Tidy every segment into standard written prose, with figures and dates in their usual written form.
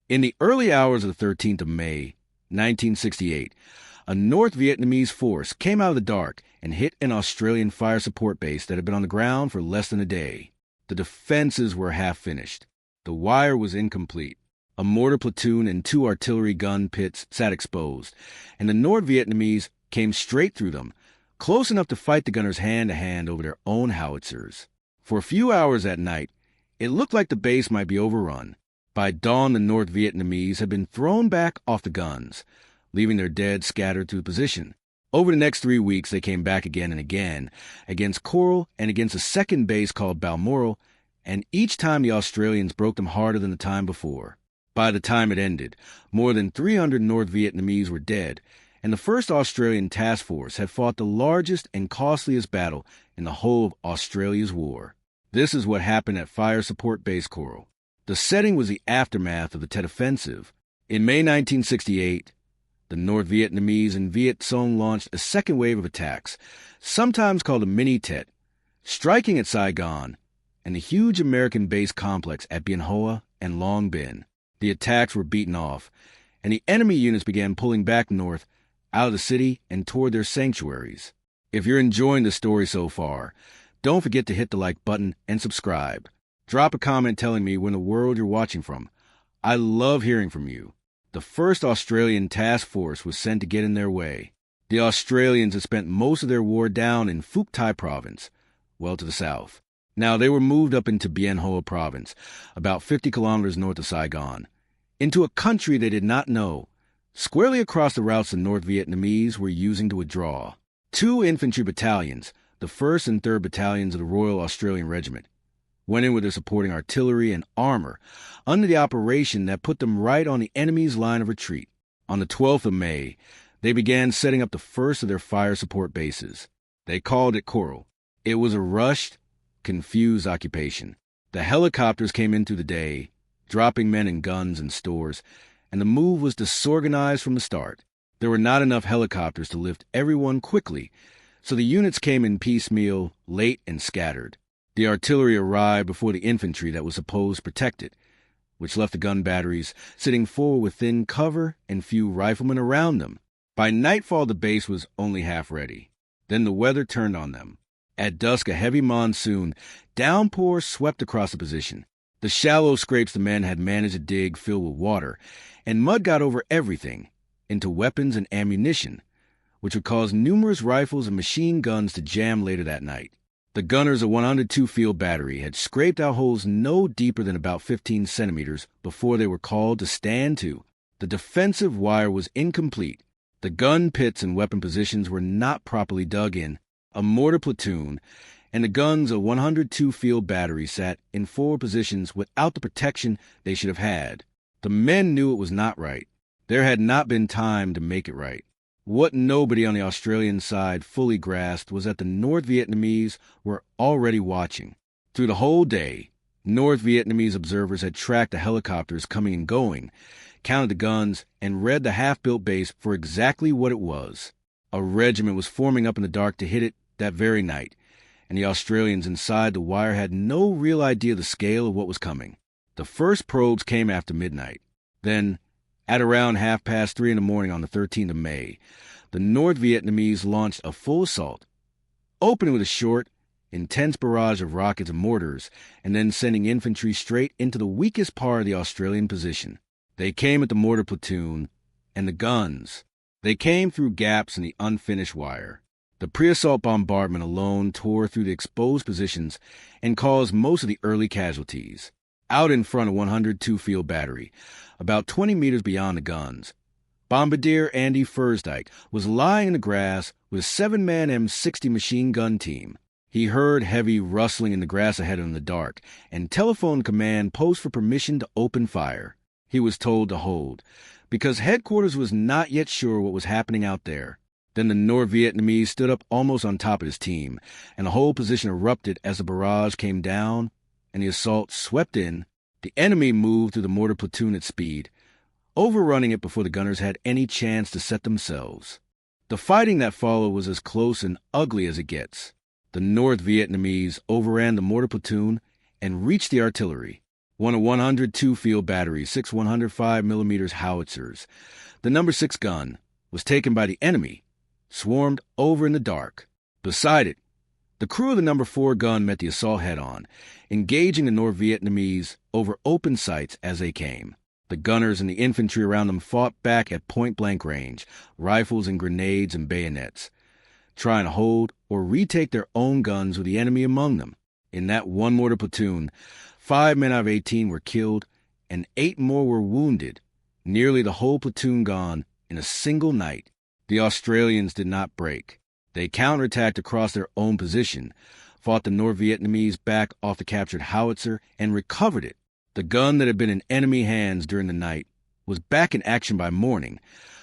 In the early hours of the 13th of May, 1968, a North Vietnamese force came out of the dark and hit an Australian fire support base that had been on the ground for less than a day. The defenses were half finished. The wire was incomplete. A mortar platoon and 2 artillery gun pits sat exposed, and the North Vietnamese came straight through them, close enough to fight the gunners hand-to-hand over their own howitzers. For a few hours that night, it looked like the base might be overrun. By dawn, the North Vietnamese had been thrown back off the guns, leaving their dead scattered through the position. Over the next 3 weeks, they came back again and again, against Coral and against a second base called Balmoral, and each time the Australians broke them harder than the time before. By the time it ended, more than 300 North Vietnamese were dead, and the 1st Australian Task Force had fought the largest and costliest battle in the whole of Australia's war. This is what happened at Fire Support Base Coral. The setting was the aftermath of the Tet Offensive. In May 1968, the North Vietnamese and Viet Cong launched a second wave of attacks, sometimes called a Mini-Tet, striking at Saigon and the huge American base complex at Bien Hoa and Long Binh. The attacks were beaten off, and the enemy units began pulling back north, out of the city and toward their sanctuaries. If you're enjoying the story so far, don't forget to hit the like button and subscribe. Drop a comment telling me where in the world you're watching from. I love hearing from you. The 1st Australian Task Force was sent to get in their way. The Australians had spent most of their war down in Phuoc Thi Province, well to the south. Now they were moved up into Bien Hoa Province, about 50 kilometers north of Saigon, into a country they did not know, squarely across the routes the North Vietnamese were using to withdraw. 2 infantry battalions, the 1st and 3rd Battalions of the Royal Australian Regiment, went in with their supporting artillery and armor under the operation that put them right on the enemy's line of retreat. On the 12th of May, they began setting up the first of their fire support bases. They called it Coral. It was a rushed, confused occupation. The helicopters came in through the day, dropping men and guns and stores, and the move was disorganized from the start. There were not enough helicopters to lift everyone quickly, so the units came in piecemeal, late and scattered. The artillery arrived before the infantry that was supposed to protect it, which left the gun batteries sitting forward with thin cover and few riflemen around them. By nightfall, the base was only half ready. Then the weather turned on them. At dusk, a heavy monsoon downpour swept across the position. The shallow scrapes the men had managed to dig filled with water, and mud got over everything, into weapons and ammunition, which would cause numerous rifles and machine guns to jam later that night. The gunners of 102 Field Battery had scraped out holes no deeper than about 15 centimeters before they were called to stand to. The defensive wire was incomplete. The gun pits and weapon positions were not properly dug in. A mortar platoon and the guns of 102 Field Battery sat in forward positions without the protection they should have had. The men knew it was not right. There had not been time to make it right. What nobody on the Australian side fully grasped was that the North Vietnamese were already watching. Through the whole day, North Vietnamese observers had tracked the helicopters coming and going, counted the guns, and read the half-built base for exactly what it was. A regiment was forming up in the dark to hit it that very night, and the Australians inside the wire had no real idea of the scale of what was coming. The first probes came after midnight. Then, at around 3:30 in the morning on the 13th of May, the North Vietnamese launched a full assault, opening with a short, intense barrage of rockets and mortars, and then sending infantry straight into the weakest part of the Australian position. They came at the mortar platoon and the guns. They came through gaps in the unfinished wire. The pre-assault bombardment alone tore through the exposed positions and caused most of the early casualties. Out in front of 102 Field Battery, about 20 meters beyond the guns, Bombardier Andy Fursdyke was lying in the grass with a 7-man M60 machine gun team. He heard heavy rustling in the grass ahead of him in the dark and telephoned command post for permission to open fire. He was told to hold, because headquarters was not yet sure what was happening out there. Then the North Vietnamese stood up almost on top of his team, and the whole position erupted as the barrage came down and the assault swept in. The enemy moved through the mortar platoon at speed, overrunning it before the gunners had any chance to set themselves. The fighting that followed was as close and ugly as it gets. The North Vietnamese overran the mortar platoon and reached the artillery. one of 102 field batteries, 6 105mm howitzers. The number 6 gun was taken by the enemy, swarmed over in the dark. Beside it, the crew of the number 4 gun met the assault head-on, engaging the North Vietnamese over open sights as they came. The gunners and the infantry around them fought back at point-blank range, rifles and grenades and bayonets, trying to hold or retake their own guns with the enemy among them. In that one mortar platoon, 5 men out of 18 were killed and 8 more were wounded, nearly the whole platoon gone in a single night. The Australians did not break. They counterattacked across their own position, fought the North Vietnamese back off the captured howitzer, and recovered it. The gun that had been in enemy hands during the night was back in action by morning,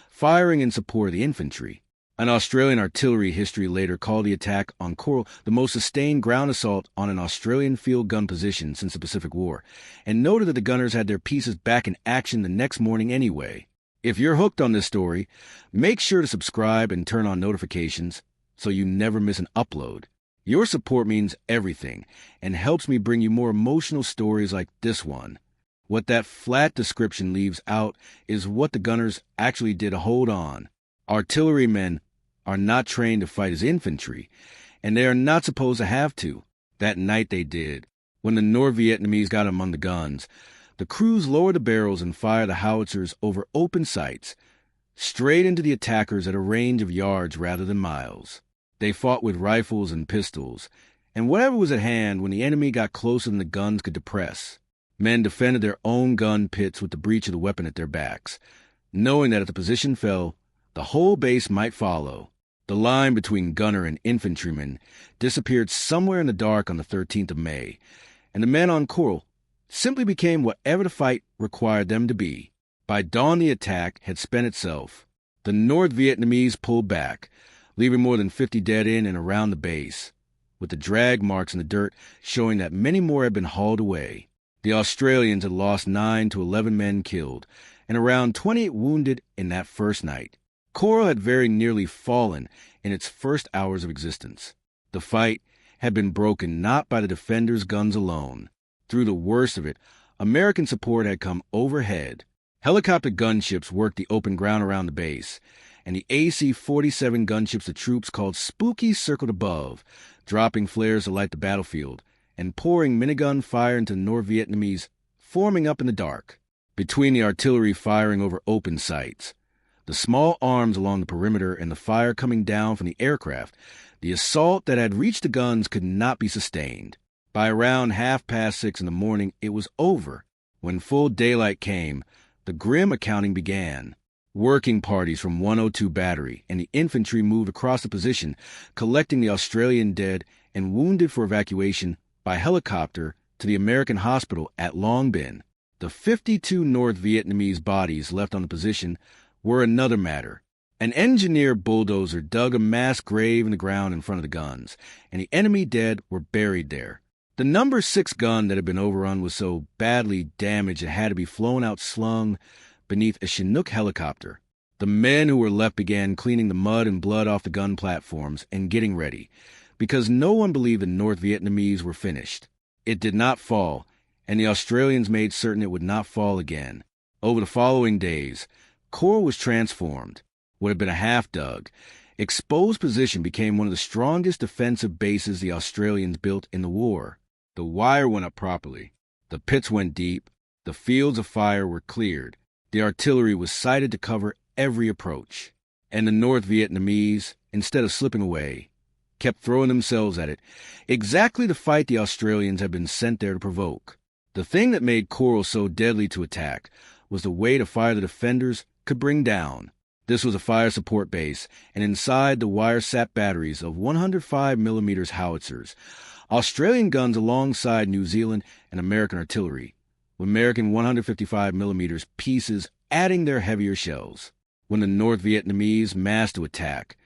firing in support of the infantry. An Australian artillery history later called the attack on Coral the most sustained ground assault on an Australian field gun position since the Pacific War, and noted that the gunners had their pieces back in action the next morning anyway. If you're hooked on this story, make sure to subscribe and turn on notifications so you never miss an upload. Your support means everything and helps me bring you more emotional stories like this one. What that flat description leaves out is what the gunners actually did to hold on. Artillerymen are not trained to fight as infantry, and they are not supposed to have to. That night they did. When the North Vietnamese got among the guns, the crews lowered the barrels and fired the howitzers over open sights, straight into the attackers at a range of yards rather than miles. They fought with rifles and pistols, and whatever was at hand when the enemy got closer than the guns could depress. Men defended their own gun pits with the breech of the weapon at their backs, knowing that if the position fell, the whole base might follow. The line between gunner and infantryman disappeared somewhere in the dark on the 13th of May, and the men on Coral simply became whatever the fight required them to be. By dawn, the attack had spent itself. The North Vietnamese pulled back, leaving more than 50 dead in and around the base, with the drag marks in the dirt showing that many more had been hauled away. The Australians had lost 9 to 11 men killed and around 28 wounded in that first night. Coral had very nearly fallen in its first hours of existence. The fight had been broken not by the defenders' guns alone. Through the worst of it, American support had come overhead. Helicopter gunships worked the open ground around the base, and the AC-47 gunships the troops called Spooky circled above, dropping flares to light the battlefield, and pouring minigun fire into the North Vietnamese, forming up in the dark. Between the artillery firing over open sights, the small arms along the perimeter, and the fire coming down from the aircraft, the assault that had reached the guns could not be sustained. By around 6:30 in the morning, it was over. When full daylight came, the grim accounting began. Working parties from 102 Battery and the infantry moved across the position, collecting the Australian dead and wounded for evacuation by helicopter to the American hospital at Long Binh. The 52 North Vietnamese bodies left on the position were another matter. An engineer bulldozer dug a mass grave in the ground in front of the guns, and the enemy dead were buried there. The number 6 gun that had been overrun was so badly damaged it had to be flown out slung beneath a Chinook helicopter. The men who were left began cleaning the mud and blood off the gun platforms and getting ready, because no one believed the North Vietnamese were finished. It did not fall, and the Australians made certain it would not fall again. Over the following days, Coral was transformed. What had been a half-dug, exposed position became one of the strongest defensive bases the Australians built in the war. The wire went up properly. The pits went deep. The fields of fire were cleared. The artillery was sighted to cover every approach. And the North Vietnamese, instead of slipping away, kept throwing themselves at it, exactly the fight the Australians had been sent there to provoke. The thing that made Coral so deadly to attack was the way to fire the defenders could bring down. This was a fire support base, and inside the wire-sap batteries of 105mm howitzers, Australian guns alongside New Zealand and American artillery, with American 155mm pieces adding their heavier shells. When the North Vietnamese massed to attack,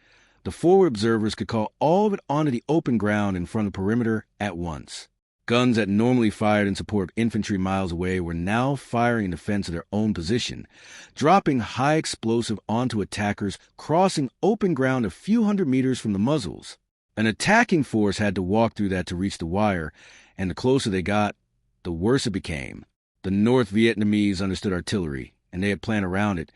the forward observers could call all of it onto the open ground in front of the perimeter at once. Guns that normally fired in support of infantry miles away were now firing in defense of their own position, dropping high explosive onto attackers crossing open ground a few hundred meters from the muzzles. An attacking force had to walk through that to reach the wire, and the closer they got, the worse it became. The North Vietnamese understood artillery, and they had planned around it.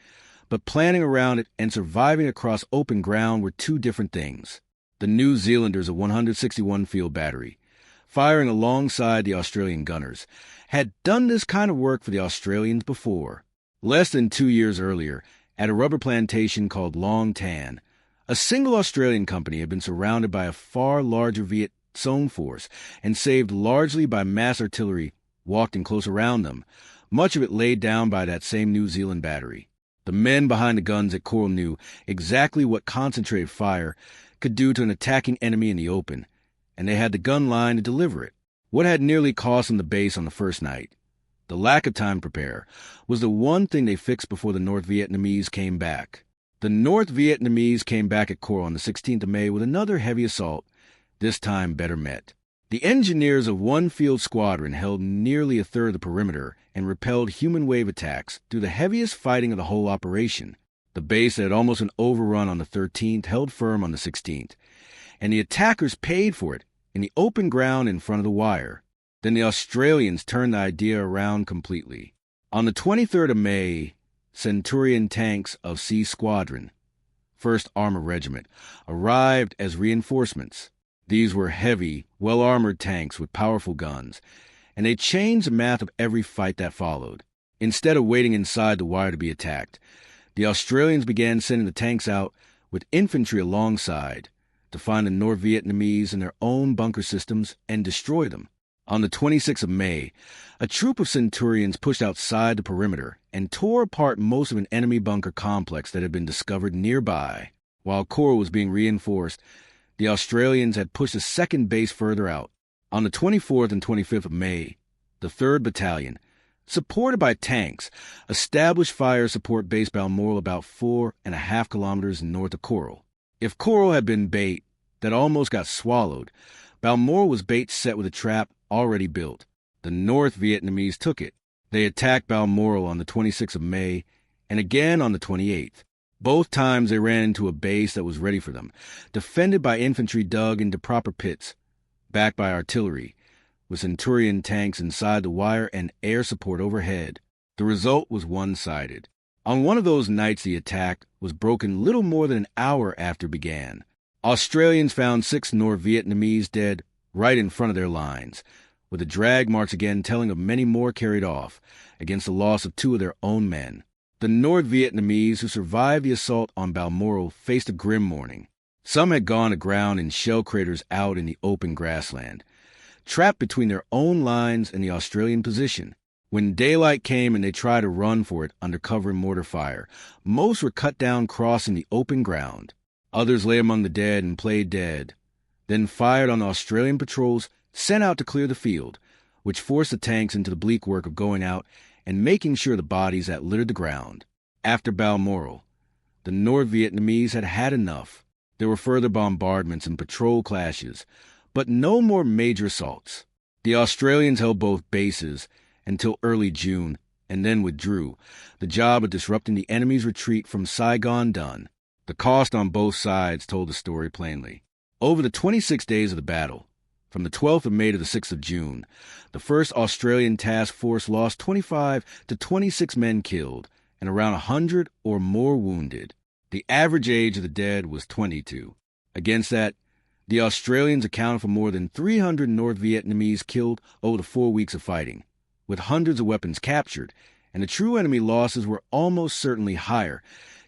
But planning around it and surviving across open ground were two different things. The New Zealanders of 161 Field Battery, firing alongside the Australian gunners, had done this kind of work for the Australians before. Less than 2 years earlier, at a rubber plantation called Long Tan, a single Australian company had been surrounded by a far larger Viet Cong force and saved largely by mass artillery walked in close around them, much of it laid down by that same New Zealand battery. The men behind the guns at Coral knew exactly what concentrated fire could do to an attacking enemy in the open, and they had the gun line to deliver it. What had nearly cost them the base on the first night, the lack of time to prepare, was the one thing they fixed before the North Vietnamese came back. The North Vietnamese came back at Coral on the 16th of May with another heavy assault, this time better met. The engineers of one field squadron held nearly a third of the perimeter and repelled human wave attacks through the heaviest fighting of the whole operation. The base that had almost been overrun on the 13th held firm on the 16th, and the attackers paid for it in the open ground in front of the wire. Then the Australians turned the idea around completely. On the 23rd of May, Centurion tanks of C Squadron, 1st Armored Regiment, arrived as reinforcements. These were heavy, well-armored tanks with powerful guns, and they changed the math of every fight that followed. Instead of waiting inside the wire to be attacked, the Australians began sending the tanks out with infantry alongside to find the North Vietnamese in their own bunker systems and destroy them. On the 26th of May, a troop of Centurions pushed outside the perimeter and tore apart most of an enemy bunker complex that had been discovered nearby. While Coral was being reinforced, the Australians had pushed a second base further out. On the 24th and 25th of May, the 3rd Battalion, supported by tanks, established fire support base Balmoral about 4.5 kilometers north of Coral. If Coral had been bait that almost got swallowed, Balmoral was bait set with a trap already built. The North Vietnamese took it. They attacked Balmoral on the 26th of May and again on the 28th. Both times they ran into a base that was ready for them, defended by infantry dug into proper pits, backed by artillery, with Centurion tanks inside the wire and air support overhead. The result was one-sided. On one of those nights the attack was broken little more than an hour after it began. Australians found 6 North Vietnamese dead right in front of their lines, with the drag marks again telling of many more carried off, against the loss of 2 of their own men. The North Vietnamese who survived the assault on Balmoral faced a grim morning. Some had gone aground in shell craters out in the open grassland, trapped between their own lines and the Australian position. When daylight came and they tried to run for it under cover and mortar fire, most were cut down crossing the open ground. Others lay among the dead and played dead, then fired on the Australian patrols sent out to clear the field, which forced the tanks into the bleak work of going out and making sure the bodies that littered the ground. After Balmoral, the North Vietnamese had had enough. There were further bombardments and patrol clashes, but no more major assaults. The Australians held both bases until early June and then withdrew, the job of disrupting the enemy's retreat from Saigon done. The cost on both sides told the story plainly. Over the 26 days of the battle, from the 12th of May to the 6th of June, the 1st Australian Task Force lost 25 to 26 men killed and around 100 or more wounded. The average age of the dead was 22. Against that, the Australians accounted for more than 300 North Vietnamese killed over the 4 weeks of fighting, with hundreds of weapons captured, and the true enemy losses were almost certainly higher,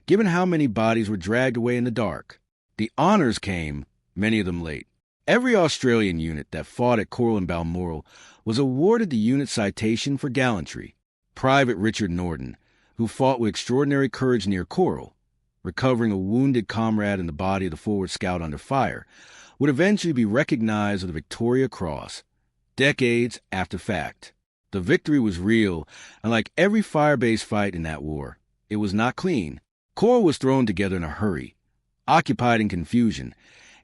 given how many bodies were dragged away in the dark. The honors came, many of them late. Every Australian unit that fought at Coral and Balmoral was awarded the unit citation for gallantry. Private Richard Norden, who fought with extraordinary courage near Coral, recovering a wounded comrade in the body of the forward scout under fire, would eventually be recognized with the Victoria Cross, decades after fact. The victory was real, and like every fire-based fight in that war, it was not clean. Coral was thrown together in a hurry, occupied in confusion,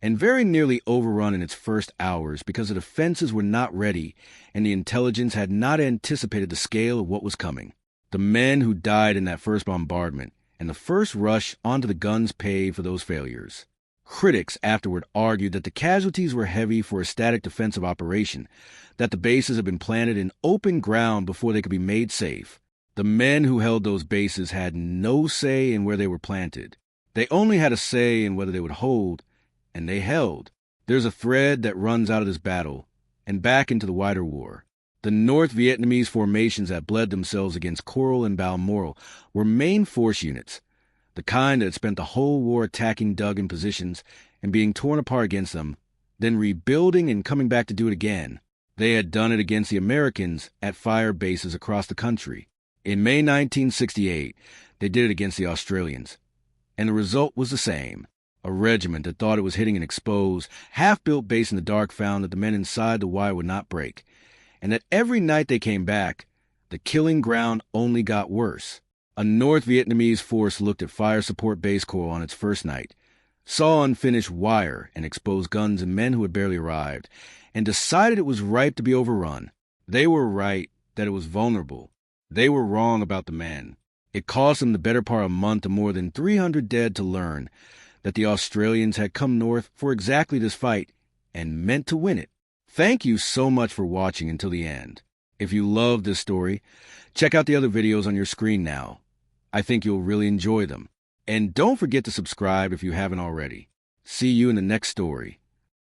and very nearly overrun in its first hours because the defenses were not ready and the intelligence had not anticipated the scale of what was coming. The men who died in that first bombardment and the first rush onto the guns paid for those failures. Critics afterward argued that the casualties were heavy for a static defensive operation, that the bases had been planted in open ground before they could be made safe. The men who held those bases had no say in where they were planted. They only had a say in whether they would hold, and they held. There's a thread that runs out of this battle and back into the wider war. The North Vietnamese formations that bled themselves against Coral and Balmoral were main force units, the kind that had spent the whole war attacking dug-in positions and being torn apart against them, then rebuilding and coming back to do it again. They had done it against the Americans at fire bases across the country. In May 1968, they did it against the Australians, and the result was the same. A regiment that thought it was hitting an exposed, half-built base in the dark found that the men inside the wire would not break, and that every night they came back, the killing ground only got worse. A North Vietnamese force looked at Fire Support Base Coral on its first night, saw unfinished wire and exposed guns and men who had barely arrived, and decided it was ripe to be overrun. They were right that it was vulnerable. They were wrong about the men. It cost them the better part of a month and more than 300 dead to learn that the Australians had come north for exactly this fight and meant to win it. Thank you so much for watching until the end. If you loved this story, check out the other videos on your screen now. I think you'll really enjoy them. And don't forget to subscribe if you haven't already. See you in the next story.